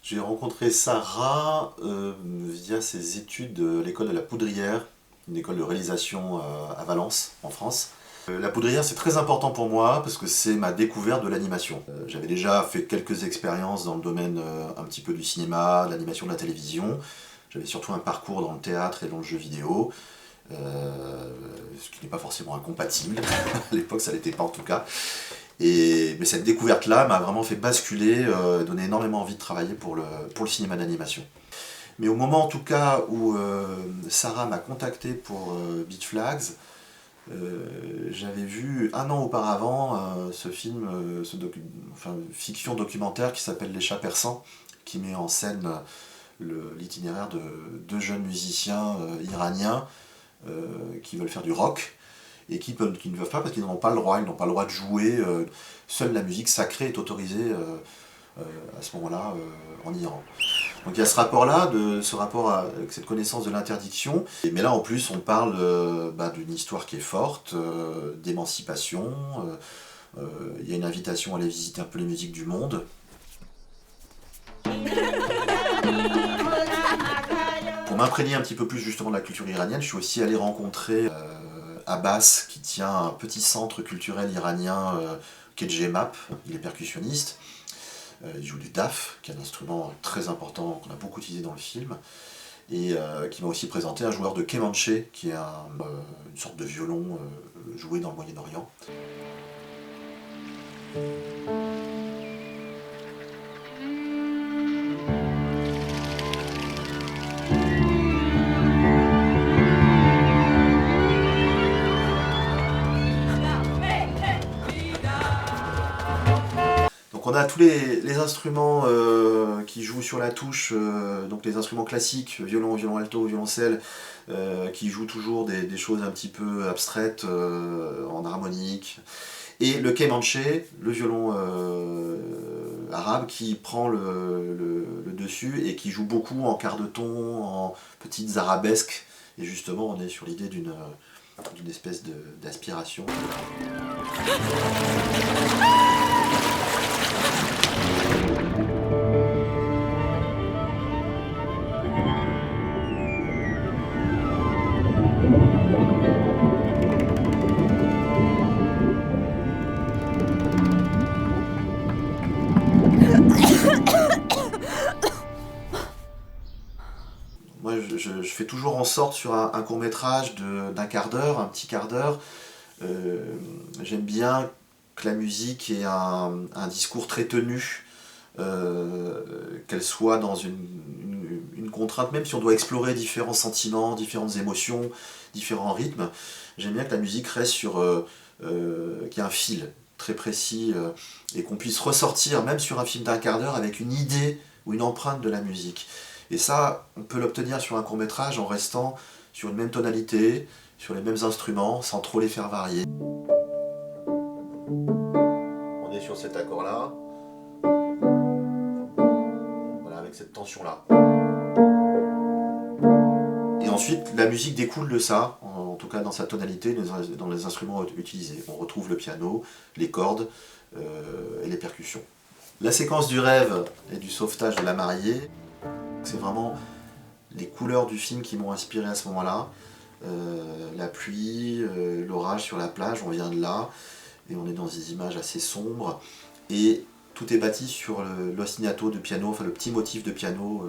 J'ai rencontré Sarah via ses études de l'école de la Poudrière, une école de réalisation à Valence, en France. La Poudrière, c'est très important pour moi parce que c'est ma découverte de l'animation. J'avais déjà fait quelques expériences dans le domaine un petit peu du cinéma, de l'animation, de la télévision. J'avais surtout un parcours dans le théâtre et dans le jeu vidéo, ce qui n'est pas forcément incompatible. À l'époque, ça l'était pas en tout cas. Mais cette découverte-là m'a vraiment fait basculer, donné énormément envie de travailler pour le cinéma d'animation. Mais au moment en tout cas où Sarah m'a contacté pour Beach Flags, j'avais vu un an auparavant ce film, fiction documentaire qui s'appelle Les Chats Persans, qui met en scène l'itinéraire de deux jeunes musiciens iraniens qui veulent faire du rock et qui ne peuvent pas parce qu'ils n'ont pas le droit, ils n'ont pas le droit de jouer. Seule la musique sacrée est autorisée à ce moment-là en Iran. Donc il y a ce rapport-là, ce rapport avec cette connaissance de l'interdiction. Mais là en plus on parle d'une histoire qui est forte, d'émancipation. Il y a une invitation à aller visiter un peu les musiques du monde. Pour m'imprégner un petit peu plus justement de la culture iranienne, je suis aussi allé rencontrer Abbas, qui tient un petit centre culturel iranien qui est Djemap. Il est percussionniste. Il joue du daf, qui est un instrument très important qu'on a beaucoup utilisé dans le film, et qui m'a aussi présenté un joueur de kemanche, qui est une sorte de violon joué dans le Moyen-Orient. Donc on a tous les instruments qui jouent sur la touche, donc les instruments classiques, violon, violon alto, violoncelle, qui jouent toujours des choses un petit peu abstraites en harmonique. Et le kemanche, le violon arabe, qui prend le dessus et qui joue beaucoup en quart de ton, en petites arabesques. Et justement, on est sur l'idée d'une espèce d'aspiration. Moi, je fais toujours en sorte sur un court-métrage d'un quart d'heure, un petit quart d'heure. J'aime bien que la musique ait un discours très tenu, qu'elle soit dans une contrainte, même si on doit explorer différents sentiments, différentes émotions, différents rythmes. J'aime bien que la musique reste qu'il y ait un fil très précis et qu'on puisse ressortir, même sur un film d'un quart d'heure, avec une idée ou une empreinte de la musique. Et ça, on peut l'obtenir sur un court-métrage en restant sur une même tonalité, sur les mêmes instruments, sans trop les faire varier. On est sur cet accord-là, voilà, avec cette tension-là. Et ensuite, la musique découle de ça, en tout cas dans sa tonalité, dans les instruments utilisés. On retrouve le piano, les cordes et les percussions. La séquence du rêve et du sauvetage de la mariée, c'est vraiment les couleurs du film qui m'ont inspiré à ce moment-là. La pluie, l'orage sur la plage, on vient de là, et on est dans des images assez sombres. Et tout est bâti sur l'ostinato de piano, enfin le petit motif de piano.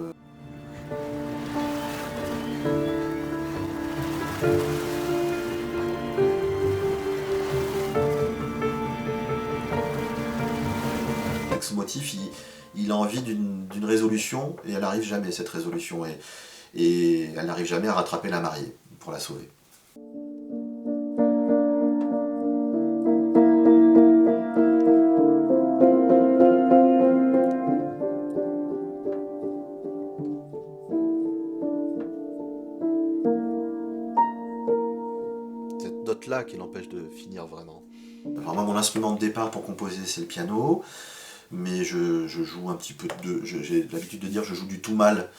Ce motif, il a envie d'une résolution, et elle n'arrive jamais, cette résolution. Et elle n'arrive jamais à rattraper la mariée pour la sauver. Cette note-là qui l'empêche de finir vraiment. Alors moi, mon instrument de départ pour composer, c'est le piano, mais je joue un petit peu j'ai l'habitude de dire que je joue du tout mal.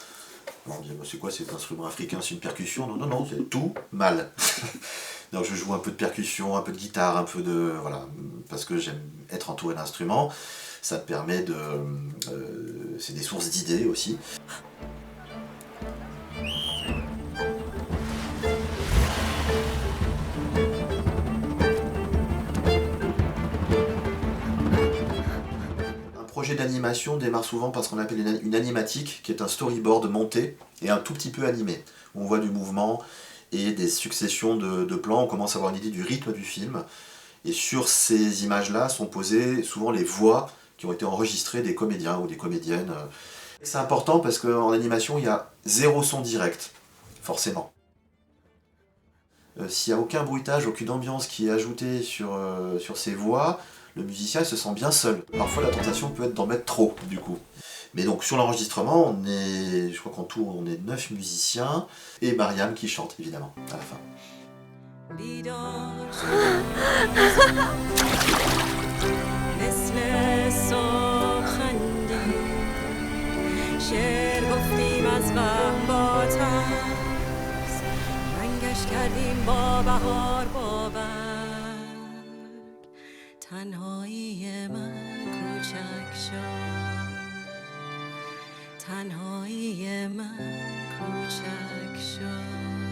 On dit, c'est quoi cet instrument africain, c'est une percussion? Non, non, non, c'est tout mal. Donc je joue un peu de percussion, un peu de guitare, un peu de... Voilà, parce que j'aime être entouré d'instruments. Ça me permet c'est des sources d'idées aussi. Un projet d'animation démarre souvent par ce qu'on appelle une animatique, qui est un storyboard monté et un tout petit peu animé. On voit du mouvement et des successions de plans, on commence à avoir une idée du rythme du film. Et sur ces images-là sont posées souvent les voix qui ont été enregistrées des comédiens ou des comédiennes. C'est important parce qu'en animation, il y a zéro son direct, forcément. S'il n'y a aucun bruitage, aucune ambiance qui est ajoutée sur ces voix, le musicien se sent bien seul. Parfois la tentation peut être d'en mettre trop, du coup. Mais donc sur l'enregistrement, je crois qu'en tout on est 9 musiciens, et Mariam qui chante évidemment, à la fin. بیدار شدم مثل صبح خندی شعر گفتیم از وهم با ترس رنگش کردیم با بهار با برگ تنهایی من کوچک شد تنهایی من کوچک شد